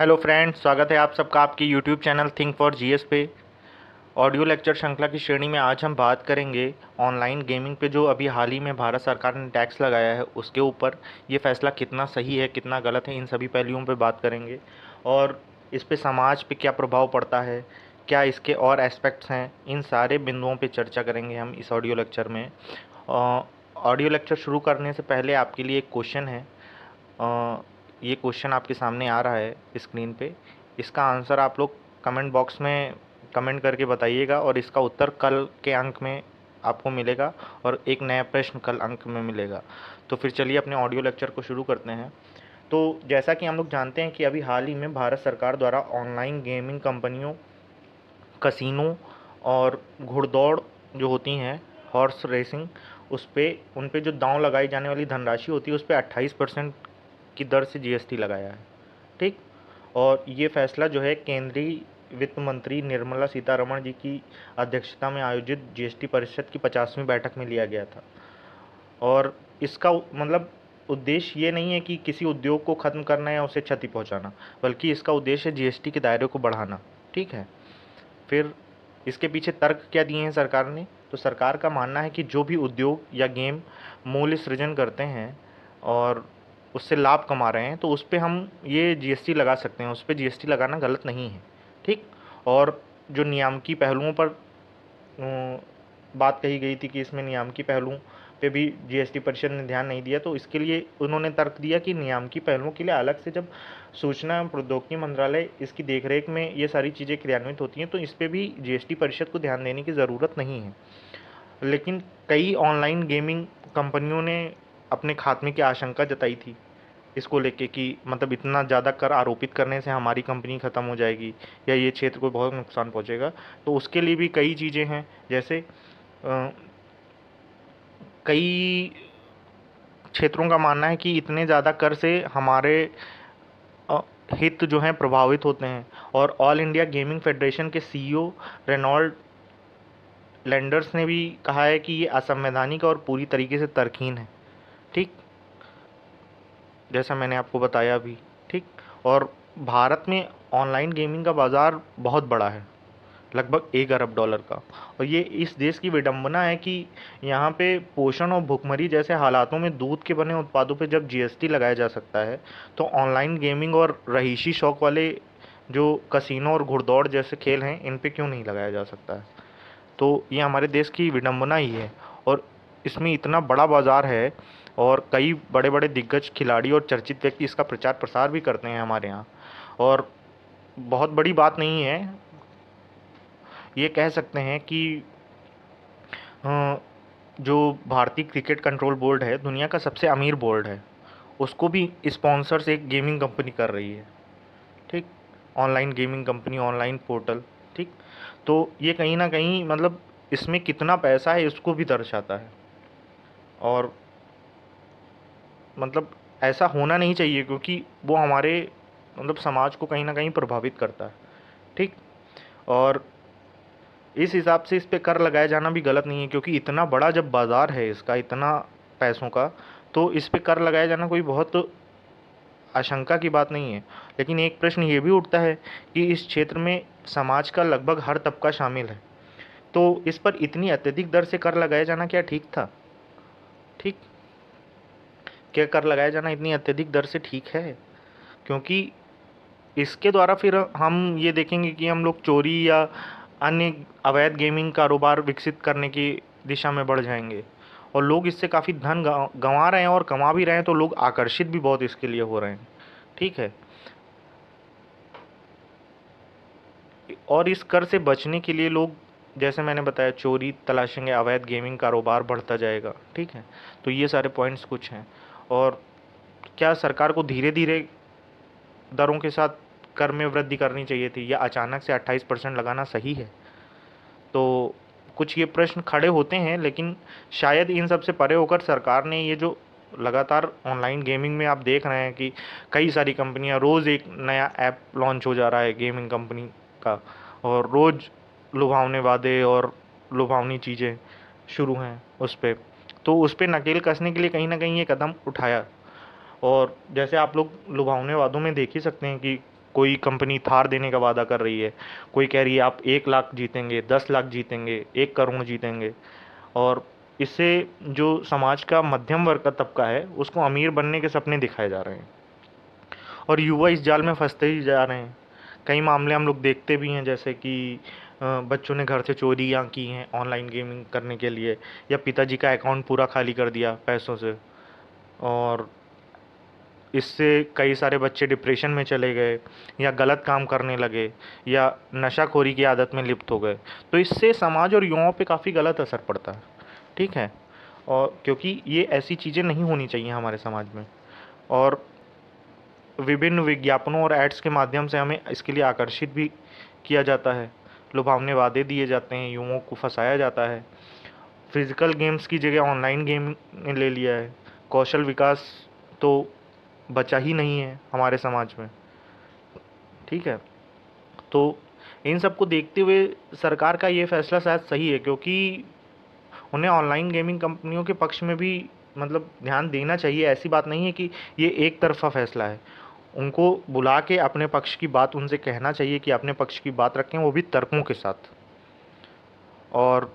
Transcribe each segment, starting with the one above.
Hello friends, स्वागत है आप सबका आपके YouTube channel think for GS पे। ऑडियो लेक्चर श्रृंखला की श्रेणी में आज हम बात करेंगे ऑनलाइन गेमिंग पे जो अभी हाल ही में भारत सरकार ने टैक्स लगाया है उसके ऊपर। ये फैसला कितना सही है, कितना गलत है, इन सभी पहलुओं पे बात करेंगे। और इस पे समाज पे क्या प्रभाव पड़ता है, क्या इसके और एस्पेक्ट्स हैं, इन सारे बिंदुओं पे चर्चा करेंगे हम इस ऑडियो लेक्चर में। ऑडियो लेक्चर शुरू करने से पहले आपके लिए एक क्वेश्चन है। अ, ये क्वेश्चन आपके सामने आ रहा है स्क्रीन पे। इसका आंसर आप लोग कमेंट बॉक्स में कमेंट करके बताइएगा और इसका उत्तर कल के अंक में आपको मिलेगा और एक नया प्रश्न कल अंक में मिलेगा। तो फिर चलिए अपने ऑडियो लेक्चर को शुरू करते हैं। तो जैसा कि हम लोग जानते हैं कि अभी हाल ही में भारत सरकार द्वारा ऑनलाइन गेमिंग कंपनियों, कसिनो और घुड़दौड़ जो होती हैं, हॉर्स रेसिंग, उन पे जो दांव लगाई जाने वाली धनराशि होती है उस पे 28% की दर से जीएसटी लगाया है। ठीक। और ये फैसला जो है केंद्रीय वित्त मंत्री निर्मला सीतारमण जी की अध्यक्षता में आयोजित जीएसटी परिषद की 50वीं बैठक में लिया गया था। और इसका मतलब उद्देश्य ये नहीं है कि किसी उद्योग को ख़त्म करना या उसे क्षति पहुंचाना, बल्कि इसका उद्देश्य है जीएसटी के दायरे को बढ़ाना। ठीक है। फिर इसके पीछे तर्क क्या दिए हैं सरकार ने? तो सरकार का मानना है कि जो भी उद्योग या गेम मूल्य सृजन करते हैं और उससे लाभ कमा रहे हैं तो उस पे हम ये जीएसटी लगा सकते हैं, उस पे जीएसटी लगाना गलत नहीं है। ठीक। और जो नियामकी पहलुओं पर बात कही गई थी कि इसमें नियामकी पहलुओं पे भी जीएसटी परिषद ने ध्यान नहीं दिया, तो इसके लिए उन्होंने तर्क दिया कि नियामकी पहलुओं के लिए अलग से जब सूचना एवं प्रौद्योगिकी मंत्रालय इसकी देखरेख में ये सारी चीज़ें क्रियान्वित होती हैं तो इस पे भी जीएसटी परिषद को ध्यान देने की ज़रूरत नहीं है। लेकिन कई ऑनलाइन गेमिंग कंपनियों ने अपने खात्मे की आशंका जताई थी इसको लेके कि मतलब इतना ज़्यादा कर आरोपित करने से हमारी कंपनी ख़त्म हो जाएगी या ये क्षेत्र को बहुत नुकसान पहुंचेगा। तो उसके लिए भी कई चीज़ें हैं, जैसे कई क्षेत्रों का मानना है कि इतने ज़्यादा कर से हमारे हित जो हैं प्रभावित होते हैं। और ऑल इंडिया गेमिंग फेडरेशन के सीईओ रेनॉल्ड लैंडर्स ने भी कहा है कि ये असंवैधानिक और पूरी तरीके से तर्कहीन है। ठीक। जैसा मैंने आपको बताया अभी। ठीक। और भारत में ऑनलाइन गेमिंग का बाज़ार बहुत बड़ा है, लगभग $1 अरब का। और ये इस देश की विडंबना है कि यहाँ पे पोषण और भुखमरी जैसे हालातों में दूध के बने उत्पादों पे जब जीएसटी लगाया जा सकता है तो ऑनलाइन गेमिंग और रहीशी शौक वाले जो कसिनो और घुड़दौड़ जैसे खेल हैं इन पे क्यों नहीं लगाया जा सकता है। तो ये हमारे देश की विडंबना ही है। और इसमें इतना बड़ा बाज़ार है और कई बड़े बड़े दिग्गज खिलाड़ी और चर्चित व्यक्ति इसका प्रचार प्रसार भी करते हैं हमारे यहाँ। और बहुत बड़ी बात नहीं है, ये कह सकते हैं कि जो भारतीय क्रिकेट कंट्रोल बोर्ड है, दुनिया का सबसे अमीर बोर्ड है, उसको भी स्पॉन्सर्स एक गेमिंग कंपनी कर रही है। ठीक। Online gaming company, online portal. ठीक। तो ये कहीं ना कहीं मतलब इसमें कितना पैसा है इसको भी दर्शाता है। और मतलब ऐसा होना नहीं चाहिए क्योंकि वो हमारे मतलब समाज को कहीं ना कहीं प्रभावित करता है। ठीक। और इस हिसाब से इस पे कर लगाया जाना भी गलत नहीं है क्योंकि इतना बड़ा जब बाज़ार है इसका, इतना पैसों का, तो इस पे कर लगाया जाना कोई बहुत आशंका की बात नहीं है। लेकिन एक प्रश्न ये भी उठता है कि इस क्षेत्र में समाज का लगभग हर तबका शामिल है, तो इस पर इतनी अत्यधिक दर से कर लगाया जाना क्या ठीक था? ठीक। क्या कर लगाया जाना इतनी अत्यधिक दर से ठीक है? क्योंकि इसके द्वारा फिर हम ये देखेंगे कि हम लोग चोरी या अन्य अवैध गेमिंग कारोबार विकसित करने की दिशा में बढ़ जाएंगे और लोग इससे काफ़ी धन गंवा रहे हैं और कमा भी रहे हैं, तो लोग आकर्षित भी बहुत इसके लिए हो रहे हैं। ठीक है। और इस कर से बचने के लिए लोग, जैसे मैंने बताया, चोरी तलाशेंगे, अवैध गेमिंग कारोबार बढ़ता जाएगा। ठीक है। तो ये सारे पॉइंट्स कुछ हैं। और क्या सरकार को धीरे धीरे दरों के साथ कर में वृद्धि करनी चाहिए थी या अचानक से 28% लगाना सही है? तो कुछ ये प्रश्न खड़े होते हैं, लेकिन शायद इन सब से परे होकर सरकार ने ये जो लगातार ऑनलाइन गेमिंग में आप देख रहे हैं कि कई सारी कंपनियां, रोज़ एक नया ऐप लॉन्च हो जा रहा है गेमिंग कंपनी का, और रोज़ लुभावने वादे और लुभावनी चीज़ें शुरू हैं उस पर। तो उस पर नकेल कसने के लिए कहीं ना कहीं ये कदम उठाया। और जैसे आप लोग लुभावने वादों में देख ही सकते हैं कि कोई कंपनी थार देने का वादा कर रही है, कोई कह रही है आप 1 लाख जीतेंगे, 10 लाख जीतेंगे, 1 करोड़ जीतेंगे। और इससे जो समाज का मध्यम वर्ग का तबका है उसको अमीर बनने के सपने दिखाए जा रहे हैं और युवा इस जाल में फंसते ही जा रहे हैं। कई मामले हम लोग देखते भी हैं, जैसे कि बच्चों ने घर से चोरियां की हैं ऑनलाइन गेमिंग करने के लिए, या पिताजी का अकाउंट पूरा खाली कर दिया पैसों से, और इससे कई सारे बच्चे डिप्रेशन में चले गए या गलत काम करने लगे या नशाखोरी की आदत में लिप्त हो गए। तो इससे समाज और युवाओं पे काफ़ी गलत असर पड़ता है, ठीक है। और क्योंकि ये ऐसी चीज़ें नहीं होनी चाहिए हमारे समाज में, और विभिन्न विज्ञापनों और एड्स के माध्यम से हमें इसके लिए आकर्षित भी किया जाता है, लुभावने वादे दिए जाते हैं, युवाओं को फंसाया जाता है। फिजिकल गेम्स की जगह ऑनलाइन गेम ने ले लिया है। कौशल विकास तो बचा ही नहीं है हमारे समाज में, ठीक है। तो इन सब को देखते हुए सरकार का ये फैसला शायद सही है, क्योंकि उन्हें ऑनलाइन गेमिंग कंपनियों के पक्ष में भी मतलब ध्यान देना चाहिए। ऐसी बात नहीं है कि ये एक तरफ़ा फैसला है। उनको बुला के अपने पक्ष की बात उनसे कहना चाहिए कि अपने पक्ष की बात रखें, वो भी तर्कों के साथ, और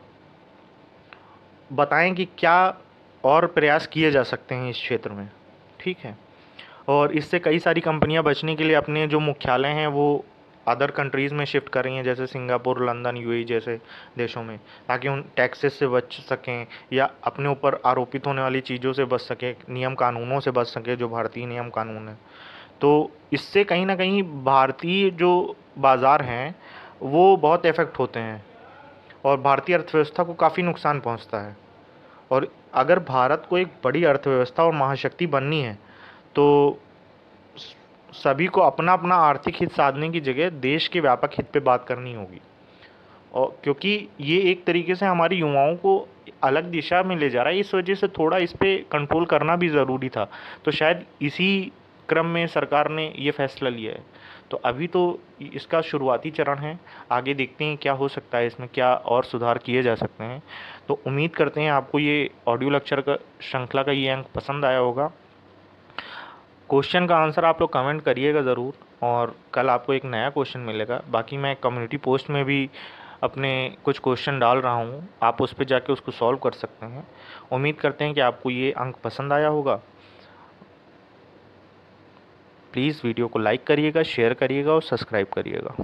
बताएं कि क्या और प्रयास किए जा सकते हैं इस क्षेत्र में, ठीक है। और इससे कई सारी कंपनियां बचने के लिए अपने जो मुख्यालय हैं वो अदर कंट्रीज़ में शिफ्ट कर रही हैं, जैसे सिंगापुर, लंदन, यूएई जैसे देशों में, ताकि उन टैक्सेस से बच सकें या अपने ऊपर आरोपित होने वाली चीज़ों से बच सकें, नियम कानूनों से बच सकें जो भारतीय नियम कानून हैं। तो इससे कहीं ना कहीं भारतीय जो बाज़ार हैं वो बहुत इफ़ेक्ट होते हैं और भारतीय अर्थव्यवस्था को काफ़ी नुकसान पहुंचता है। और अगर भारत को एक बड़ी अर्थव्यवस्था और महाशक्ति बननी है तो सभी को अपना अपना आर्थिक हित साधने की जगह देश के व्यापक हित पे बात करनी होगी। और क्योंकि ये एक तरीके से हमारी युवाओं को अलग दिशा में ले जा रहा है, इस वजह से थोड़ा इस पे कंट्रोल करना भी ज़रूरी था। तो शायद इसी क्रम में सरकार ने ये फैसला लिया है। तो अभी तो इसका शुरुआती चरण है, आगे देखते हैं क्या हो सकता है, इसमें क्या और सुधार किए जा सकते हैं। तो उम्मीद करते हैं आपको ये ऑडियो लेक्चर का श्रृंखला का ये अंक पसंद आया होगा। क्वेश्चन का आंसर आप लोग कमेंट करिएगा ज़रूर, और कल आपको एक नया क्वेश्चन मिलेगा। बाकी मैं कम्युनिटी पोस्ट में भी अपने कुछ क्वेश्चन डाल रहा हूँ, आप उस पर जाके उसको सॉल्व कर सकते हैं। उम्मीद करते हैं कि आपको ये अंक पसंद आया होगा। प्लीज़ वीडियो को लाइक करिएगा, शेयर करिएगा और सब्सक्राइब करिएगा।